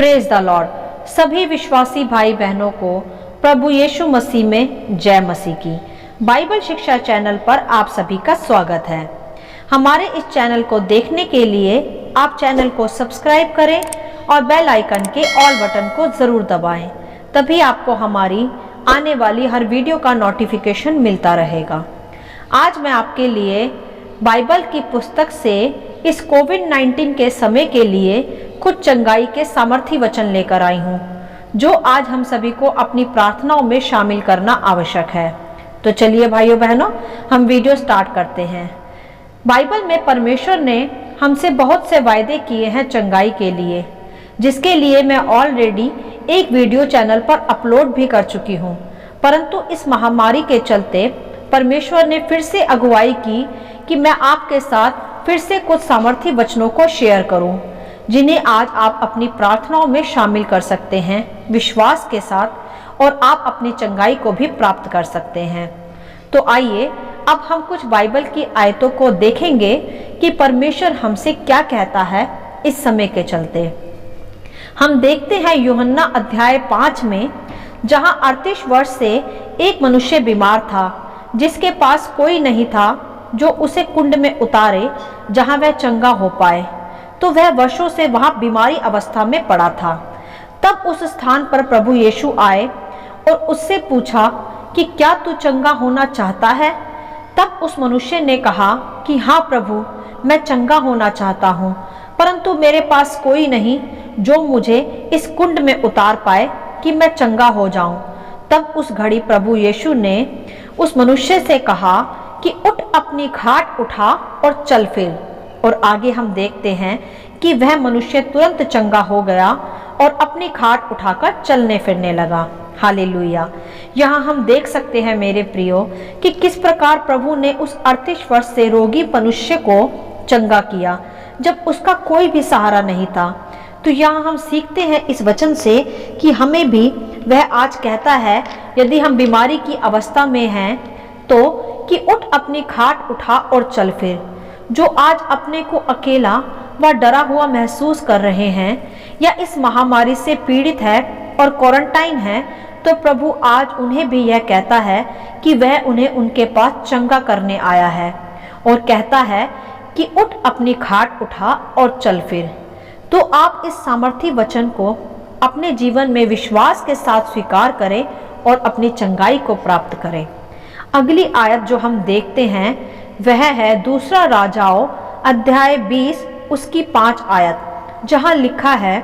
Praise the Lord. सभी विश्वासी भाई बहनों को प्रभु यीशु मसीह में जय मसीह की। बाइबल शिक्षा चैनल पर आप सभी का स्वागत है। हमारे इस चैनल को देखने के लिए आप चैनल को सब्सक्राइब करें और बेल आइकन के ऑल बटन को जरूर दबाएं, तभी आपको हमारी आने वाली हर वीडियो का नोटिफिकेशन मिलता रहेगा। आज मैं आपके लिए बाइबल की पुस्तक से इस कोविड-19 के समय के लिए कुछ चंगाई के सामर्थी वचन लेकर आई हूँ, जो आज हम सभी को अपनी प्रार्थनाओं में शामिल करना आवश्यक है। तो चलिए भाइयों बहनों, हम वीडियो स्टार्ट करते हैं। बाइबल में परमेश्वर ने हमसे बहुत से वायदे किए हैं चंगाई के लिए, जिसके लिए मैं ऑलरेडी एक वीडियो चैनल पर अपलोड भी कर चुकी हूँ। परंतु इस महामारी के चलते परमेश्वर ने फिर से अगुवाई की कि मैं आपके साथ फिर से कुछ सामर्थी वचनों को शेयर करूं, जिन्हें आज आप अपनी प्रार्थनाओं में शामिल कर सकते हैं विश्वास के साथ, और आप अपनी चंगाई को भी प्राप्त कर सकते हैं। तो आइए अब हम कुछ बाइबल की आयतों को देखेंगे कि परमेश्वर हमसे क्या कहता है इस समय के चलते। हम देखते हैं यूहन्ना अध्याय 5 में, जहां 38 वर्ष से एक मनुष्य बीमार था, जिसके पास कोई नहीं था जो उसे कुंड में उतारे जहां वह चंगा हो पाए। तो वह वर्षों से वहां बीमारी अवस्था में पड़ा था। तब उस स्थान पर प्रभु यीशु आए और उससे पूछा कि क्या तू चंगा होना चाहता है? तब उस मनुष्य ने कहा कि हाँ प्रभु, मैं चंगा होना चाहता हूँ, परंतु मेरे पास कोई नहीं जो मुझे इस कुंड में उतार पाए कि मैं चंगा हो जाऊं। तब उस घड़ी प्रभु यीशु ने उस मनुष्य से कहा कि उठ, अपनी खाट उठा और चल फिर। और आगे हम देखते हैं कि वह मनुष्य तुरंत चंगा हो गया और अपनी खाट उठाकर चलने फिरने लगा। हालेलुया। यहाँ हम देख सकते हैं मेरे प्रियो कि किस प्रकार प्रभु ने उस 38 वर्ष से रोगी मनुष्य को चंगा किया, जब उसका कोई भी सहारा नहीं था। तो यहाँ हम सीखते हैं इस वचन से कि हमें भी वह आज कहता है, यदि हम बीमारी की अवस्था में हैं तो कि उठ, अपनी खाट उठा और चल फिर। जो आज अपने को अकेला व डरा हुआ महसूस कर रहे हैं या इस महामारी से पीड़ित है और क्वारंटाइन है, तो प्रभु आज उन्हें भी यह कहता है कि वह उन्हें उनके पास चंगा करने आया है और कहता है कि उठ, अपनी खाट उठा और चल फिर। तो आप इस सामर्थी वचन को अपने जीवन में विश्वास के साथ स्वीकार करें और अपनी चंगाई को प्राप्त करें। अगली आयत जो हम देखते हैं वह है दूसरा राजाओं अध्याय 20 उसकी 5 आयत, जहां लिखा है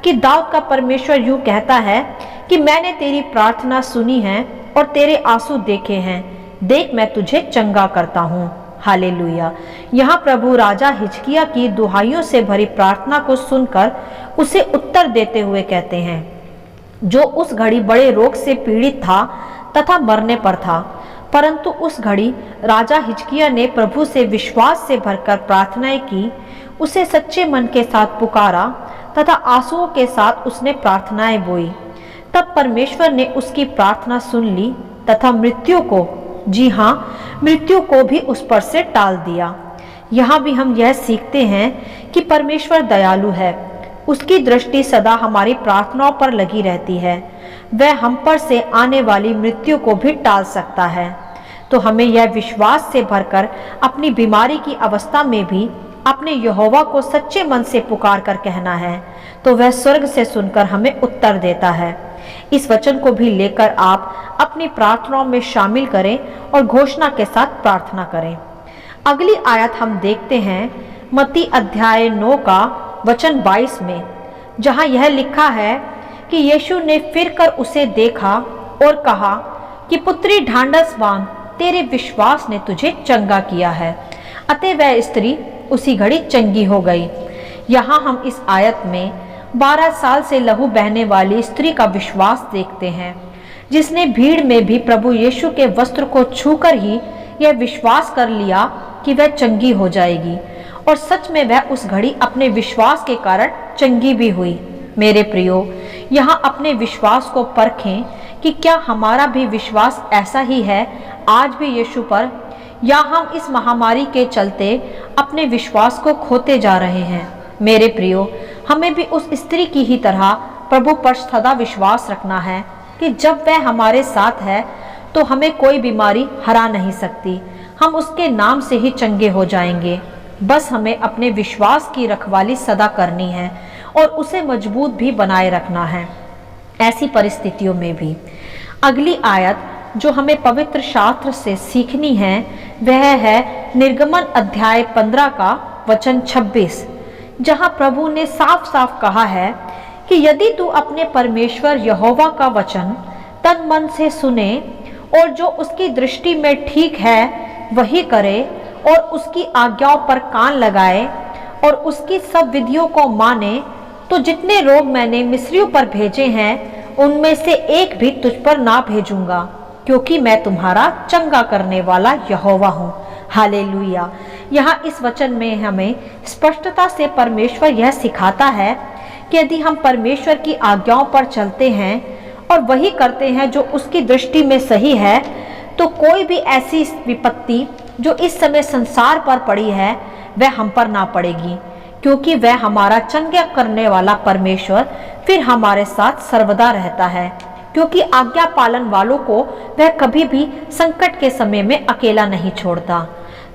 कि दाऊद का परमेश्वर यूं कहता है कि मैंने तेरी प्रार्थना सुनी है और तेरे आंसू देखे हैं, देख मैं तुझे चंगा करता हूँ। हालेलुया। यहाँ प्रभु राजा हिजकिय्याह की दुहाइयों से भरी प्रार्थना को सुनकर उसे उत्तर देते हुए कहते हैं, जो उस घड़ी बड़े रोग से पीड़ित था तथा मरने पर था, परंतु उस घड़ी राजा हिजकिय्याह ने प्रभु से विश्वास से भरकर प्रार्थनाएं की, उसे सच्चे मन के साथ पुकारा तथा आंसुओं के साथ उसने प्रार्थनाएं बोई। तब परमेश्वर ने उसकी प्रार्थना सुन ली तथा मृत्यु को, जी हाँ, मृत्यु को भी उस पर से टाल दिया। यहाँ भी हम यह सीखते हैं कि परमेश्वर दयालु है, उसकी दृष्टि सदा हमारी प्रार्थनाओं पर लगी रहती है। वह हम पर से आने वाली मृत्यु को भी टाल सकता है। तो हमें यह विश्वास से भरकर अपनी बीमारी की अवस्था में भी अपने यहोवा को सच्चे मन से पुकार कर कहना है, तो वह स्वर्ग से सुनकर हमें उत्तर देता है। इस वचन को भी लेकर आप अपनी प्रार्थनाओं में शामिल करें और घोषणा के साथ प्रार्थना करें। अगली आयत हम देखते हैं मत्ती अध्याय 9 का वचन 22 में, जहां यह लिखा है कि यीशु ने फिर कर उसे देखा और कहा कि पुत्री, ढांढस बांध, तेरे विश्वास ने तुझे चंगा किया है। अतः वह स्त्री उसी घड़ी चंगी हो गई। यहाँ हम इस आयत में 12 साल से लहू बहने वाली स्त्री का विश्वास देखते हैं, जिसने भीड़ में भी प्रभु यीशु के वस्त्र को छूकर ही यह विश्वास कर लिया कि वह चंगी हो जाएगी, और सच में वह उस घड़ी अपने विश्वास के कारण चंगी भी हुई। मेरे प्रियो, यहाँ अपने विश्वास को परखें कि क्या हमारा भी विश्वास ऐसा ही है आज भी यीशु पर, या हम इस महामारी के चलते अपने विश्वास को खोते जा रहे हैं। मेरे प्रियो, हमें भी उस स्त्री की ही तरह प्रभु पर सदा विश्वास रखना है कि जब वह हमारे साथ है तो हमें कोई बीमारी हरा नहीं सकती। हम उसके नाम से ही चंगे हो जाएंगे। बस हमें अपने विश्वास की रखवाली सदा करनी है और उसे मजबूत भी बनाए रखना है ऐसी परिस्थितियों में भी। अगली आयत जो हमें पवित्र शास्त्र से सीखनी है वह है निर्गमन अध्याय 15 का वचन 26, जहां प्रभु ने साफ साफ कहा है कि यदि तू अपने परमेश्वर यहोवा का वचन तन मन से सुने और जो उसकी दृष्टि में ठीक है वही करे और उसकी आज्ञाओं पर कान लगाए और उसकी सब विधियों को माने, तो जितने रोग मैंने मिस्रियों पर भेजे हैं उनमें से एक भी तुझ पर ना भेजूंगा, क्योंकि मैं तुम्हारा चंगा करने वाला यहोवा हूँ। हालेलुया। यहाँ इस वचन में हमें स्पष्टता से परमेश्वर यह सिखाता है कि यदि हम परमेश्वर की आज्ञाओं पर चलते हैं और वही करते हैं जो उसकी दृष्टि में सही है, तो कोई भी ऐसी विपत्ति जो इस समय संसार पर पड़ी है वह हम पर ना पड़ेगी, क्योंकि वह हमारा चंगा करने वाला परमेश्वर फिर हमारे साथ सर्वदा रहता है, क्योंकि आज्ञा पालन वालों को वह कभी भी संकट के समय में अकेला नहीं छोड़ता।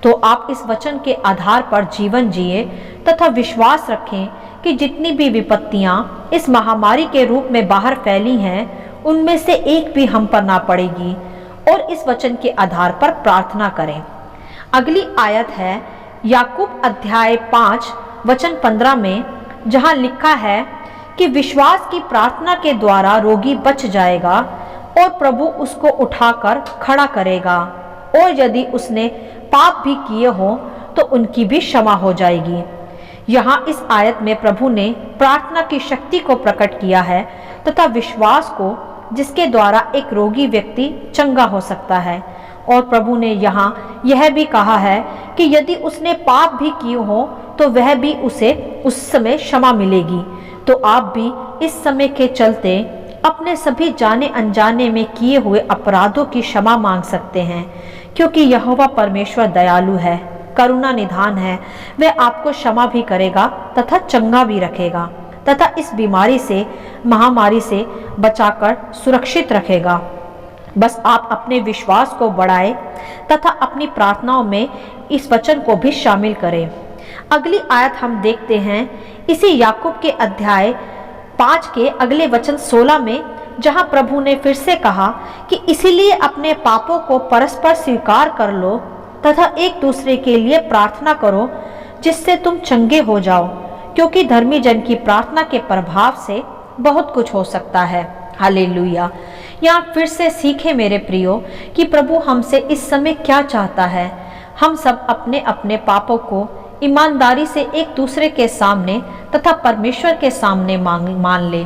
तो आप इस वचन के आधार पर जीवन जिए तथा विश्वास रखें कि जितनी भी विपत्तियां इस महामारी के रूप में बाहर फैली हैं उनमें से एक भी हम पर ना पड़ेगी, और इस वचन के आधार पर प्रार्थना करें। अगली आयत है याकूब अध्याय 5 वचन 15 में, जहां लिखा है कि विश्वास की प्रार्थना के द्वारा रोगी बच जाएगा और प्रभु उसको उठाकर खड़ा करेगा, और यदि उसने पाप भी किए हो तो उनकी भी क्षमा हो जाएगी। यहाँ इस आयत में प्रभु ने प्रार्थना की शक्ति को प्रकट किया है तथा विश्वास को, जिसके द्वारा एक रोगी व्यक्ति चंगा हो सकता है। और प्रभु ने यहाँ यह भी कहा है कि यदि उसने पाप भी किए हो तो वह भी उसे उस समय क्षमा मिलेगी। तो आप भी इस समय के चलते अपने सभी जाने अनजाने में किए हुए अपराधों की क्षमा मांग सकते हैं, क्योंकि यहोवा परमेश्वर दयालु है, करुणा निधान है। वह आपको क्षमा भी करेगा तथा चंगा भी रखेगा तथा इस बीमारी से, महामारी से बचाकर सुरक्षित रखेगा। बस आप अपने विश्वास को बढ़ाएं तथा अपनी प्रार्थनाओं में इस वचन को भी शामिल करें। अगली आयत हम देखते हैं इसी याकूब के अध्याय 5 के अगले वचन 16 में, जहां प्रभु ने फिर से कहा कि इसीलिए अपने पापों को परस्पर स्वीकार कर लो तथा एक दूसरे के लिए प्रार्थना करो जिससे तुम चंगे हो जाओ, क्योंकि धर्मी जन की प्रार्थना के प्रभाव से बहुत कुछ हो सकता है। हालेलुया। यहाँ फिर से सीखे मेरे प्रियो कि प्रभु हमसे इस समय क्या चाहता है। हम सब अपने अपने पापों को ईमानदारी से एक दूसरे के सामने तथा परमेश्वर के सामने मान ले,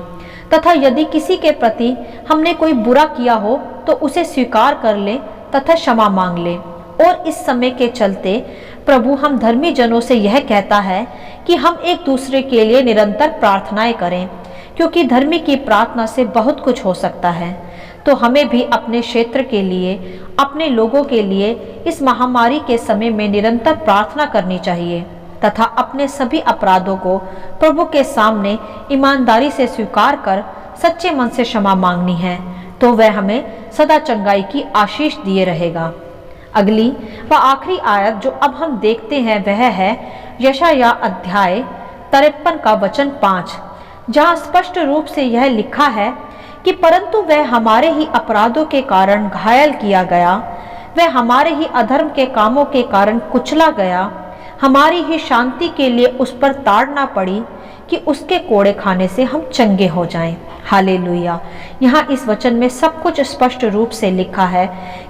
तथा यदि किसी के प्रति हमने कोई बुरा किया हो तो उसे स्वीकार कर ले तथा क्षमा मांग ले। और इस समय के चलते प्रभु हम धर्मी जनों से यह कहता है कि हम एक दूसरे के लिए निरंतर प्रार्थनाएं करें, क्योंकि धर्मी की प्रार्थना से बहुत कुछ हो सकता है। तो हमें भी अपने क्षेत्र के लिए, अपने लोगों के लिए इस महामारी के समय में निरंतर प्रार्थना करनी चाहिए तथा अपने सभी अपराधों को प्रभु के सामने ईमानदारी से स्वीकार कर सच्चे मन से क्षमा मांगनी है, तो वह हमें सदा चंगाई की आशीष दिए रहेगा। अगली व आखिरी आयत जो अब हम देखते हैं वह है यशायाह अध्याय 53 का वचन 5, जहाँ स्पष्ट रूप से यह लिखा है कि परंतु वह हमारे ही अपराधों के कारण घायल किया गया, वह हमारे ही अधर्म के कामों के कारण कुचला गया, हमारी ही शांति के लिए उस पर ताड़ना पड़ी कि उसके कोड़े खाने से हम चंगे हो जाएं। हालेलुया। यहाँ इस वचन में सब कुछ स्पष्ट रूप से लिखा है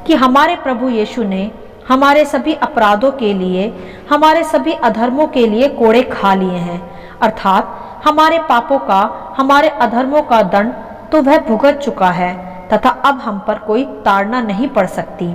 कि हमारे प्रभु यीशु ने हमारे सभी अपराधों के लिए, हमारे सभी अधर्मों के लिए कोड़े खा लिए हैं, अर्थात हमारे पापों का, हमारे अधर्मों का दंड तो वह भुगत चुका है तथा अब हम पर कोई ताड़ना नहीं पड़ सकती।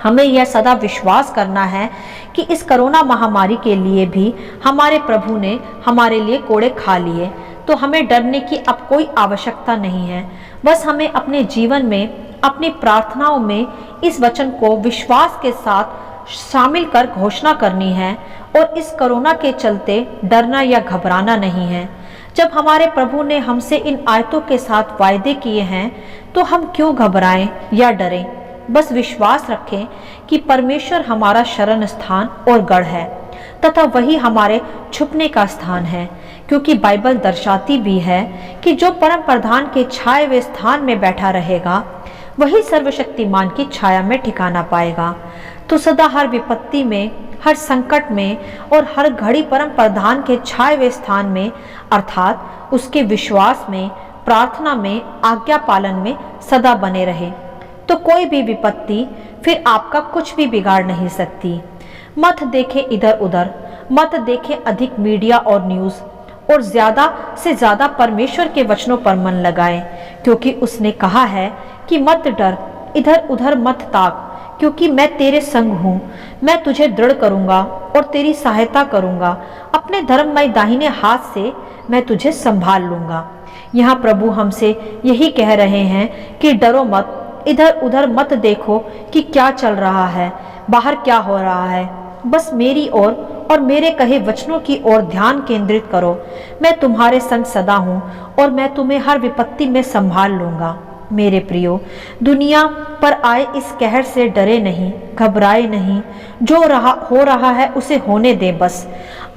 हमें यह सदा विश्वास करना है कि इस कोरोना महामारी के लिए भी हमारे प्रभु ने हमारे लिए कोड़े खा लिए, तो हमें डरने की अब कोई आवश्यकता नहीं है। बस हमें अपने जीवन में, अपनी प्रार्थनाओं में इस वचन को विश्वास के साथ शामिल कर घोषणा करनी है और इस कोरोना के चलते डरना या घबराना नहीं है। जब हमारे प्रभु ने हमसे इन आयतों के साथ वायदे किए हैं तो हम क्यों घबराएं या डरें। बस विश्वास रखें कि परमेश्वर हमारा शरण स्थान और गढ़ है तथा वही हमारे छुपने का स्थान है, क्योंकि बाइबल दर्शाती भी है कि जो परम प्रधान के छाए हुए स्थान में बैठा रहेगा वही सर्वशक्तिमान की छाया में ठिकाना पाएगा। तो सदा हर विपत्ति में, हर संकट में और हर घड़ी परम प्रधान के छाए हुए स्थान में अर्थात उसके विश्वास में, प्रार्थना में, आज्ञा पालन में सदा बने रहे, तो कोई भी विपत्ति फिर आपका कुछ भी बिगाड़ नहीं सकती। मत देखे इधर उधर, मत देखे अधिक मीडिया और न्यूज़, और ज्यादा से ज्यादा परमेश्वर के वचनों पर मन लगाएं, क्योंकि उसने कहा है कि मत डर, इधर उधर मत ताक, क्योंकि मैं तेरे संग हूँ। मैं तुझे दृढ़ करूँगा और तेरी सहायता करूँगा, अपने धर्ममय दाहिने हाथ से मैं तुझे संभाल लूँगा। यहाँ प्रभु हमसे यही कह रहे हैं कि डरो मत, इधर उधर मत देखो कि क्या चल रहा है, बाहर क्या हो रहा है। बस मेरी ओर और मेरे कहे वचनों की ओर ध्यान केंद्रित करो। मैं तुम्हारे संग सदा हूँ और मैं तुम्हें हर विपत्ति में संभाल लूँगा। मेरे प्रियो, दुनिया पर आए इस कहर से डरे नहीं, घबराए नहीं। जो हो रहा है उसे होने दें। बस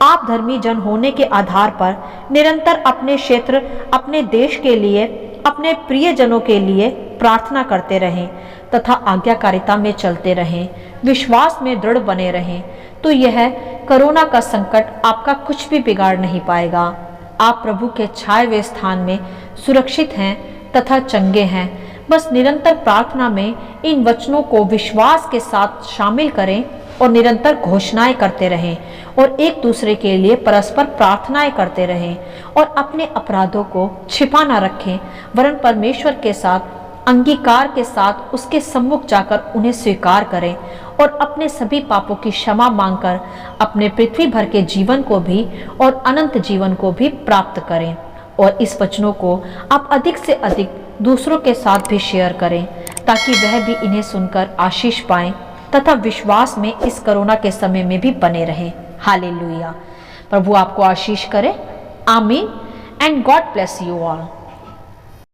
आप धर्मी जन होने के आधार पर निरंतर अपने क्षेत्र, अपने देश के लिए, अपने प्रियजनों के लिए प्रार्थना करते रहें तथा आज्ञाकारिता में चलते रहें, विश्वास में दृढ़ बने रहें, तो यह कोरोना का संकट आपका कुछ भी बिगाड़ नहीं पाएगा। आप प्रभु के छाए हुए स्थान में सुरक्षित हैं तथा चंगे हैं। बस निरंतर प्रार्थना में इन वचनों को विश्वास के साथ शामिल करें और निरंतर घोषणाएं करते रहें और एक दूसरे के लिए परस्पर प्रार्थनाएं करते रहें और अपने अपराधों को छिपा ना रखें, वरन परमेश्वर के साथ अंगीकार के साथ उसके सम्मुख जाकर उन्हें स्वीकार करें और अपने सभी पापों की क्षमा मांगकर अपने पृथ्वी भर के जीवन को भी और अनंत जीवन को भी प्राप्त करें। और इस वचनों को आप अधिक से अधिक दूसरों के साथ भी शेयर करें, ताकि वह भी इन्हें सुनकर आशीष पाएं तथा विश्वास में इस कोरोना के समय में भी बने रहें। हालेलुया। प्रभु आपको आशीष करे। आमीन and God bless you all.